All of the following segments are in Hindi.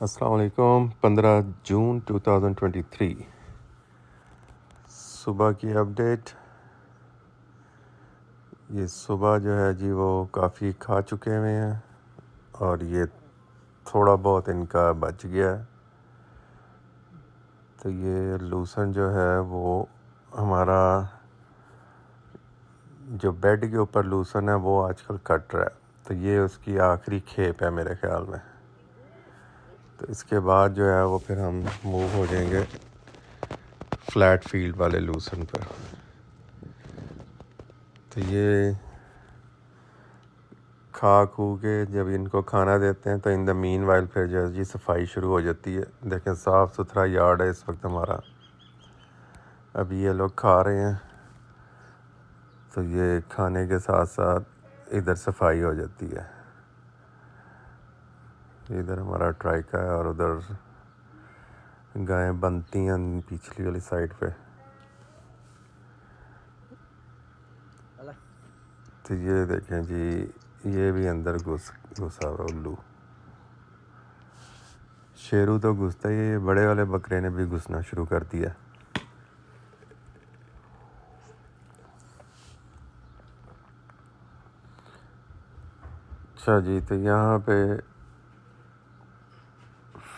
अस्सलाम वालेकुम। 15 जून 2023 सुबह की अपडेट। ये सुबह जो है जी वो काफ़ी खा चुके हुए हैं और ये थोड़ा बहुत इनका बच गया है। तो ये लूसन जो है वो हमारा जो बेड के ऊपर लूसन है वो आजकल कट रहा है। तो ये उसकी आखिरी खेप है मेरे ख़्याल में। तो इसके बाद जो है वो फिर हम मूव हो जाएंगे फ्लैट फील्ड वाले लूसन पर। तो ये खा खू के जब इनको खाना देते हैं तो इन द मीन वाइल फिर जो है जी सफाई शुरू हो जाती है। देखें साफ़ सुथरा यार्ड है इस वक्त हमारा। अभी ये लोग खा रहे हैं तो ये खाने के साथ साथ इधर सफाई हो जाती है। इधर हमारा ट्राइका है और उधर गायें बनती हैं पिछली वाली साइड पे। तो ये देखें जी ये भी अंदर घुसा हुआ उल्लू। शेरू तो घुसता ही है, बड़े वाले बकरे ने भी घुसना शुरू कर दिया। अच्छा जी, तो यहाँ पे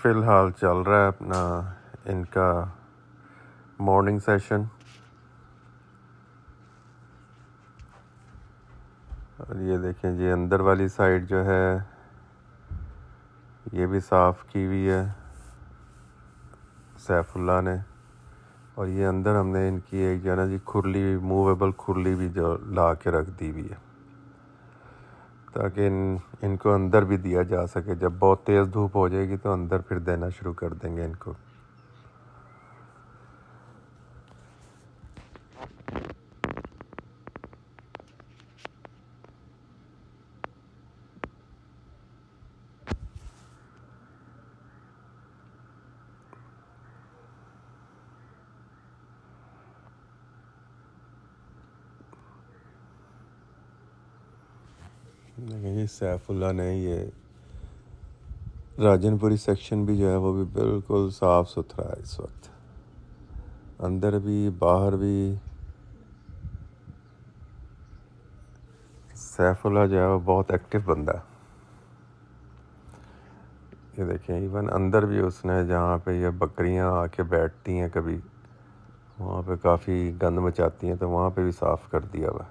फ़िलहाल चल रहा है अपना इनका मॉर्निंग सेशन। और ये देखें जी अंदर वाली साइड जो है ये भी साफ़ की हुई है सैफुल्ला ने। और ये अंदर हमने इनकी एक जो है ना जी खुरली मूवेबल खुरली भी जो ला के रख दी हुई है ताकि इनको अंदर भी दिया जा सके। जब बहुत तेज़ धूप हो जाएगी तो अंदर फिर देना शुरू कर देंगे इनको। देखिए जी सैफुल्ला ने ये राजनपुरी सेक्शन भी जो है वो भी बिल्कुल साफ़ सुथरा है इस वक्त, अंदर भी बाहर भी। सैफुल्ला जो है वो बहुत एक्टिव बंदा है। ये देखें इवन अंदर भी उसने जहाँ पे ये बकरियाँ आके बैठती हैं कभी वहाँ पे काफ़ी गंद मचाती हैं तो वहाँ पे भी साफ़ कर दिया हुआ।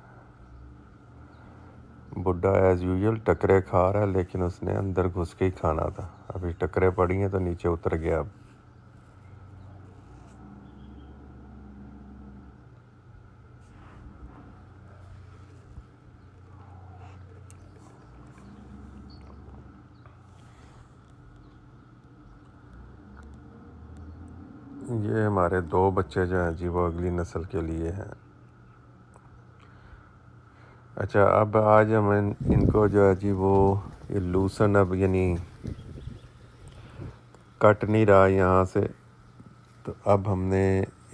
बुड्ढा एज़ यूजुअल टकरे खा रहा है लेकिन उसने अंदर घुस के ही खाना था। अभी टकरे पड़ी हैं तो नीचे उतर गया। अब ये हमारे 2 बच्चे जो हैं जी वो अगली नस्ल के लिए हैं। अच्छा, अब आज हम इनको जो है जी वो ये लूसन अब यानी कट नहीं रहा यहाँ से। तो अब हमने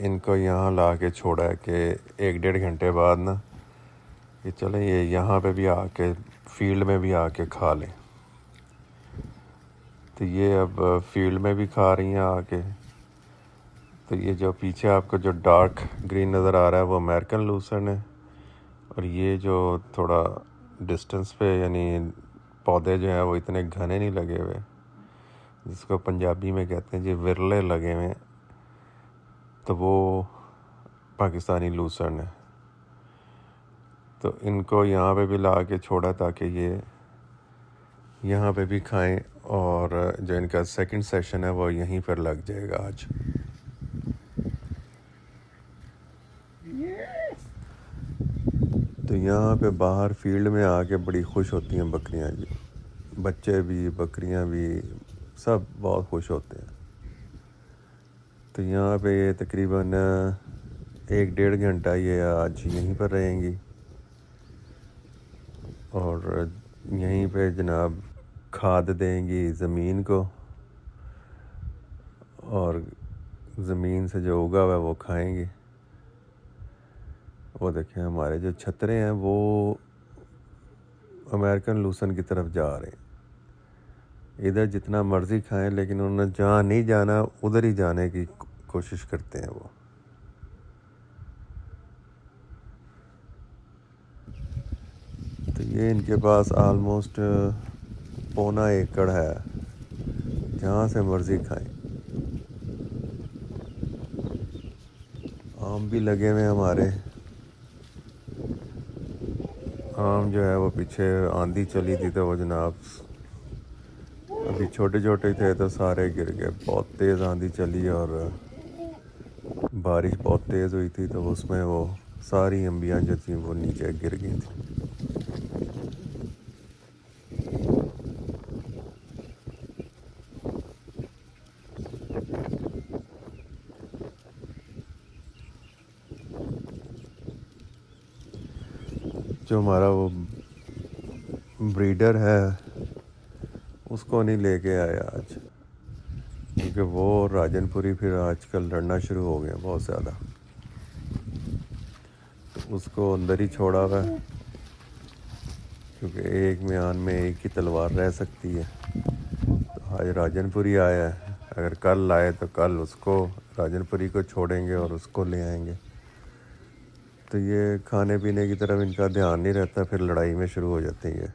इनको यहाँ ला के छोड़ा है कि 1-1.5 घंटे बाद ना ये चलें ये यहाँ पे भी आके फील्ड में भी आके खा लें। तो ये अब फील्ड में भी खा रही हैं आके। तो ये जो पीछे आपको जो डार्क ग्रीन नज़र आ रहा है वो अमेरिकन लूसन है। और ये जो थोड़ा डिस्टेंस पे यानी पौधे जो हैं वो इतने घने नहीं लगे हुए, जिसको पंजाबी में कहते हैं जी विरले लगे हुए, तो वो पाकिस्तानी लूसन है। तो इनको यहाँ पे भी ला के छोड़ा ताकि ये यहाँ पे भी खाएं और जो इनका सेकंड सेशन है वो यहीं पर लग जाएगा आज। तो यहाँ पे बाहर फील्ड में आके बड़ी खुश होती हैं बकरियाँ जी, बच्चे भी बकरियाँ भी सब बहुत खुश होते हैं। तो यहाँ पे ये तकरीबन 1-1.5 घंटा ये आज यहीं पर रहेंगी और यहीं पे जनाब खाद देंगी ज़मीन को और ज़मीन से जो उगा हुआ है वो खाएंगे। वो देखें हमारे जो छतरे हैं वो अमेरिकन लूसन की तरफ जा रहे हैं। इधर जितना मर्ज़ी खाएं, लेकिन उन्हें जहाँ नहीं जाना उधर ही जाने की कोशिश करते हैं वो। तो ये इनके पास ऑलमोस्ट 1.25 एकड़ है, जहाँ से मर्ज़ी खाएं। आम भी लगे हुए हमारे। आम जो है वो पीछे आंधी चली थी तो वो जनाब अभी छोटे छोटे थे तो सारे गिर गए। बहुत तेज़ आंधी चली और बारिश बहुत तेज़ हुई थी, तो उसमें वो सारी अम्बियाँ जो थी वो नीचे गिर गई थी। जो हमारा वो ब्रीडर है उसको नहीं लेके आया आज, क्योंकि वो राजनपुरी फिर आजकल लड़ना शुरू हो गया बहुत ज़्यादा, तो उसको अंदर ही छोड़ा हुआ है, क्योंकि एक म्यान में एक ही तलवार रह सकती है। तो आज राजनपुरी आया है, अगर कल आए तो कल उसको राजनपुरी को छोड़ेंगे और उसको ले आएंगे। तो ये खाने पीने की तरफ इनका ध्यान नहीं रहता, फिर लड़ाई में शुरू हो जाते हैं ये।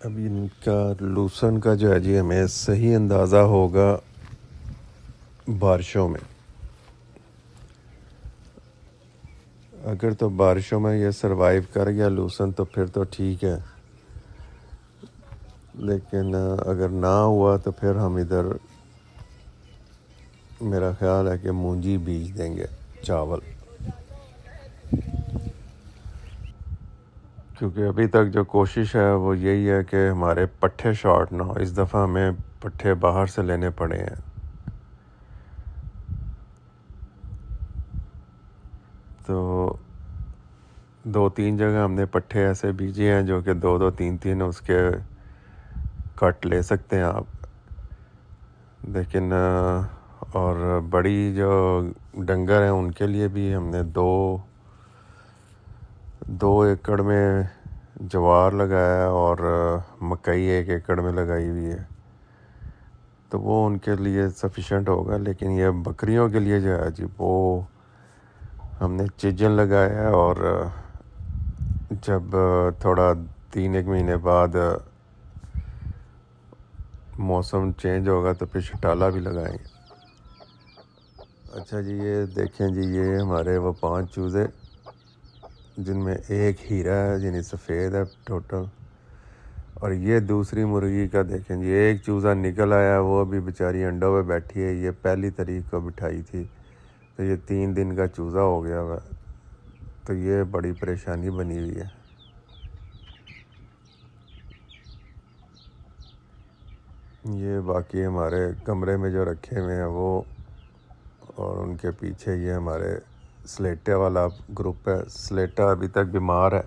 अभी इनका लूसन का जो है जी हमें सही अंदाज़ा होगा बारिशों में। अगर तो बारिशों में ये सरवाइव कर गया लूसन तो फिर तो ठीक है, लेकिन अगर ना हुआ तो फिर हम इधर मेरा ख्याल है कि मूंजी बीज देंगे, चावल, क्योंकि अभी तक जो कोशिश है वो यही है कि हमारे पट्ठे शॉर्ट ना हो। इस दफ़ा हमें पट्ठे बाहर से लेने पड़े हैं। तो 2-3 जगह हमने पट्ठे ऐसे बीजे हैं जो कि 2-2 3-3 उसके कट ले सकते हैं आप, लेकिन और बड़ी जो डंगर हैं उनके लिए भी हमने 2 एकड़ में ज्वार लगाया और मकई 1 एकड़ में लगाई हुई है, तो वो उनके लिए सफिशेंट होगा। लेकिन ये बकरियों के लिए जो है जी वो हमने चिजन लगाया है, और जब थोड़ा 3-1 महीने बाद मौसम चेंज होगा तो फिर शटाला भी लगाएंगे। अच्छा जी, ये देखें जी, ये हमारे वो 5 चूज़े जिनमें एक हीरा है यानी सफ़ेद है टोटल, और ये दूसरी मुर्गी का देखें जी, एक चूज़ा निकल आया, वो अभी बेचारी अंडों पे बैठी है। ये 1 तारीख को बिठाई थी, तो ये 3 दिन का चूज़ा हो गया हुआ, तो ये बड़ी परेशानी बनी हुई है। ये बाकी हमारे कमरे में जो रखे हुए हैं वो, और उनके पीछे ये हमारे स्लेटा वाला ग्रुप है। स्लेटा अभी तक बीमार है,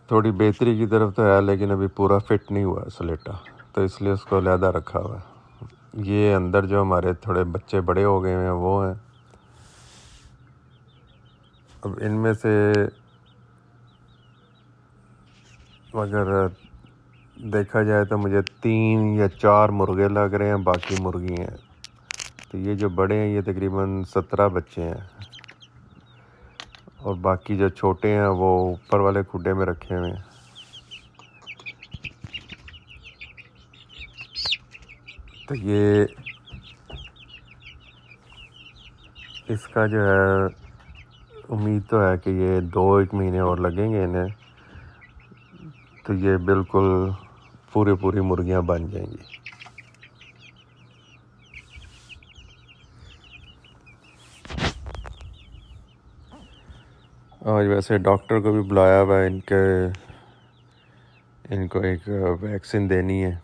थोड़ी बेहतरी की तरफ तो है, लेकिन अभी पूरा फिट नहीं हुआ स्लेटा, तो इसलिए उसको अलहदा रखा हुआ है। ये अंदर जो हमारे थोड़े बच्चे बड़े हो गए हैं वो हैं। अब इनमें से अगर देखा जाए तो मुझे 3 या 4 मुर्गे लग रहे हैं, बाकी मुर्गी हैं। तो ये जो बड़े हैं ये तकरीबन 17 बच्चे हैं, और बाकी जो छोटे हैं वो ऊपर वाले खुड्डे में रखे हुए हैं। तो ये इसका जो है उम्मीद तो है कि ये 2-1 महीने और लगेंगे इन्हें, तो ये बिल्कुल पूरी मुर्गियां बन जाएंगी। आज वैसे डॉक्टर को भी बुलाया हुआ है, इनको एक वैक्सीन देनी है।